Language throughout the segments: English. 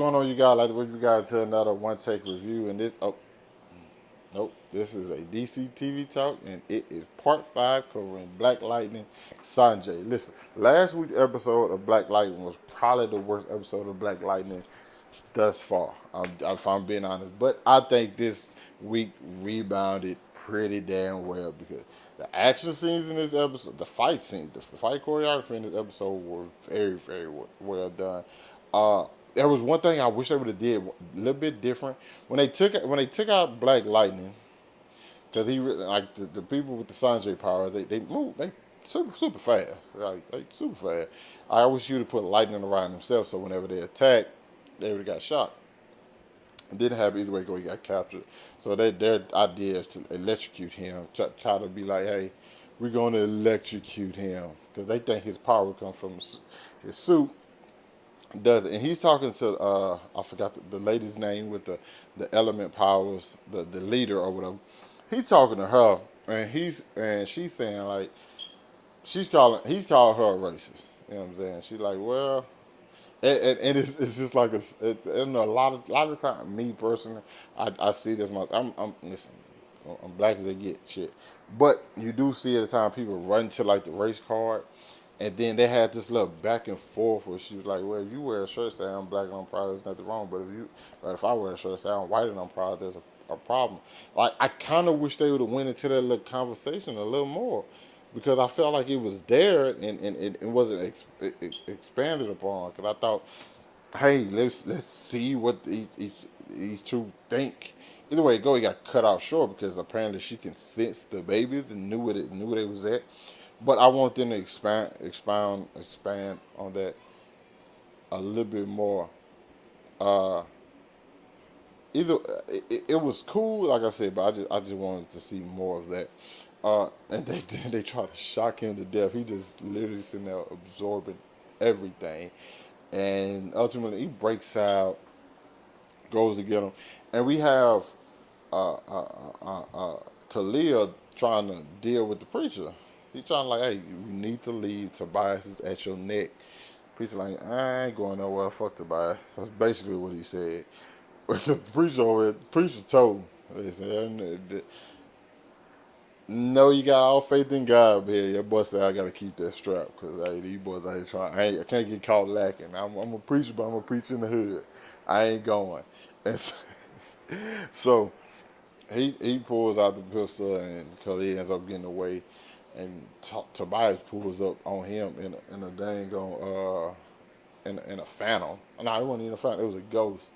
What's going on, you guys? Like what you guys to another one take review, and this nope, this is a DC TV talk, and it is part 5 covering Black Lightning, Sanjay. Listen, last week's episode of Black Lightning was probably the worst episode of Black Lightning thus far. If I'm being honest, but I think this week rebounded pretty damn well because the action scenes in this episode, the fight scenes, the fight choreography in this episode were very well done. Uh, there was one thing I wish they would have did a little bit different when they took out Black Lightning because like the people with the Sanjay powers they move they super fast like super fast. I wish you'd have put lightning around themselves so whenever they attack they would have got shot. It didn't have either way go. He got captured. So their idea is to electrocute him. Try to be like, hey, we're going to electrocute him because they think his power comes from his suit. Does it? And he's talking to I forgot the lady's name with the element powers, the leader or whatever. He's talking to her, and she's saying like he's called her a racist. You know what I'm saying? She's like, well, and it's just like and a lot of time, me personally, I see this much. I'm listen, I'm black as they get, shit. But you do see at the time people run to like the race card, and then they had this little back and forth where she was like, "Well, if you wear a shirt saying I'm black and I'm proud, there's nothing wrong. But if I wear a shirt saying I'm white and I'm proud, there's a problem." Like I kind of wish they would have went into that little conversation a little more because I felt like it was there and it wasn't expanded upon. Because I thought, hey, let's see what these two think. Either way it go, he got cut off short because apparently she can sense the babies and knew where they was at. But I want them to expand on that a little bit more. Uh, either it was cool, like I said, but I just wanted to see more of that. And they try to shock him to death. He just literally sitting there absorbing everything, and ultimately he breaks out, goes to get him, and we have uh, uh, Khalil trying to deal with the preacher. He's trying to like, hey, you need to leave. Tobias is at your neck. Preacher like, I ain't going nowhere. Fuck Tobias. That's basically what he said. Because the preacher over it, preacher told him, he said, no, you got all faith in God, but yeah, your boy said I gotta keep that strap because hey, these boys out here trying. I can't get caught lacking. I'm a preacher, but I'm a preacher in the hood. I ain't going. And so he pulls out the pistol and Khalid ends up getting away, and Tobias pulls up on him in a dang on in a phantom. No, it wasn't even a phantom. It was a ghost.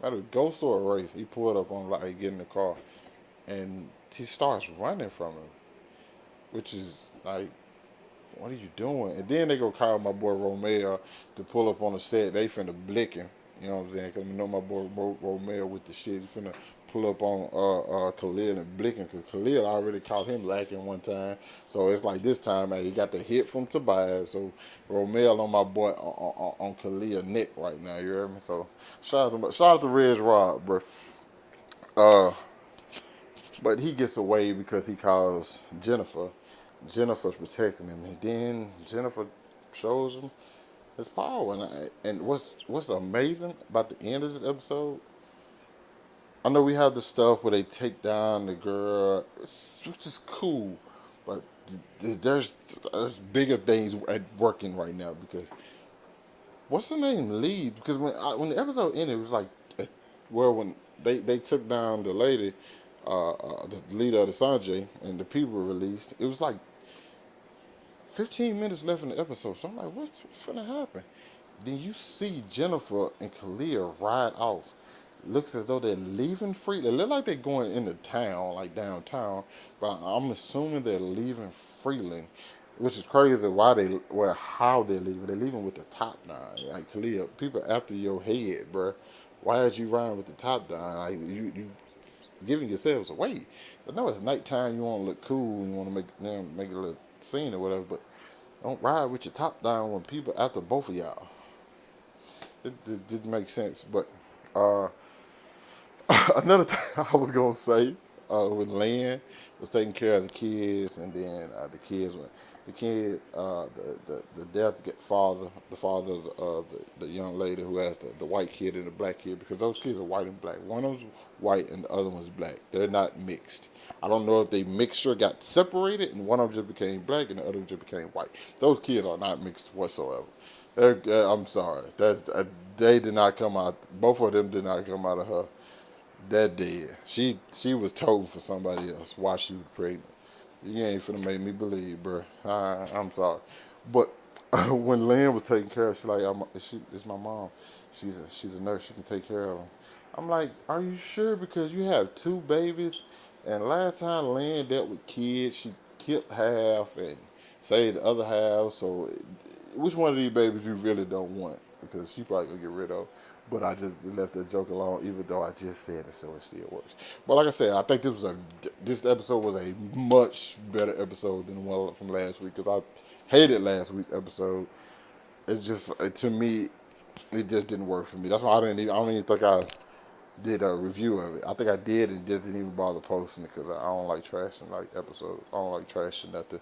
Not a ghost or a wraith. He pulled up on like get in the car, and he starts running from him, which is like, what are you doing? And then they go call my boy Romeo to pull up on the set. They finna blick him. You know what I'm saying? Because I know my boy Romeo with the shit. He finna pull up on Khalil and blick him because Khalil already caught him lacking one time. So it's like this time, man, he got the hit from Tobias. So Romeo on my boy on Khalil neck right now. You hear me? So shout out to Reg Rob, bro. Uh, but he gets away because he calls Jennifer. Jennifer's protecting him, and then Jennifer shows him his power. And what's amazing about the end of this episode, I know we have the stuff where they take down the girl, which is cool, but there's bigger things at working right now because what's the name lead? Because when the episode ended, it was like, well, when they took down the lady, the leader of the Sanjay, and the people were released, it was like 15 minutes left in the episode. So I'm like, what's gonna happen? Then you see Jennifer and Khalil ride off. Looks as though they're leaving free. They look like they're going into town, like downtown, but I'm assuming they're leaving Freeland, which is crazy. How they're leaving? They're leaving with the top down. Like Khalil, people after your head, bro. Why is you riding with the top down? Like you giving yourselves away. I know it's nighttime. You want to look cool. You want to make a little scene or whatever, but don't ride with your top down when people after both of y'all. It didn't make sense. But uh, another thing I was gonna say when Lynn was taking care of the kids, and then the kids went. the kid, the death father, the father of the young lady who has the white kid and the black kid, because those kids are white and black. One of them's white and the other one's black. They're not mixed. I don't know if they mixture got separated and one of them just became black and the other one just became white. Those kids are not mixed whatsoever. I'm sorry. They did not come out. Both of them did not come out of her. That dead. She was told for somebody else while she was pregnant. You ain't finna make me believe, bro. I'm sorry, but when Lynn was taking care of, she like, it's my mom. She's a nurse. She can take care of them. I'm like, are you sure? Because you have two babies, and last time Lynn dealt with kids, she killed half and saved the other half. So, which one of these babies you really don't want? Because she probably gonna get rid of. But I just left that joke alone, even though I just said it, so it still works. But like I said, I think this episode was a much better episode than the one from last week, because I hated last week's episode. It just, to me, it just didn't work for me. That's why I don't even think I did a review of it. I think I did and just didn't even bother posting it, because I don't like trashing like episodes. I don't like trashing nothing.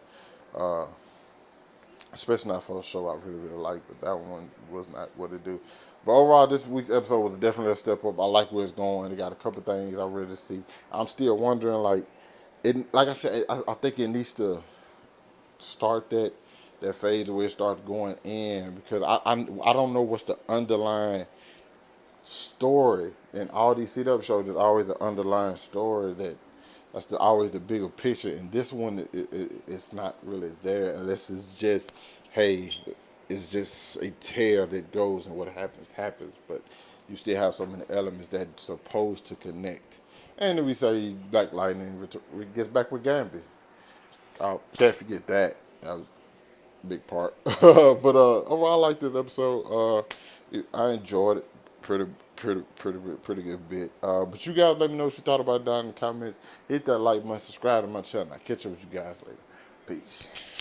Especially not for a show I really, really like, but that one was not what it do. But overall, this week's episode was definitely a step up. I like where it's going. It got a couple things I really see. I'm still wondering, like I said, I think it needs to start that phase where it starts going in, because I don't know what's the underlying story in all these sit-up shows. There's always an underlying story that's always the bigger picture. And this one, it's not really there, unless it's just, hey, it's just a tear that goes and what happens. But you still have so many elements that's supposed to connect. And then we say Black Lightning gets back with Gambit. Can't forget that. That was a big part. But overall, I like this episode. I enjoyed it pretty good bit. But you guys let me know what you thought about it down in the comments. Hit that like button, subscribe to my channel. I'll catch up with you guys later. Peace.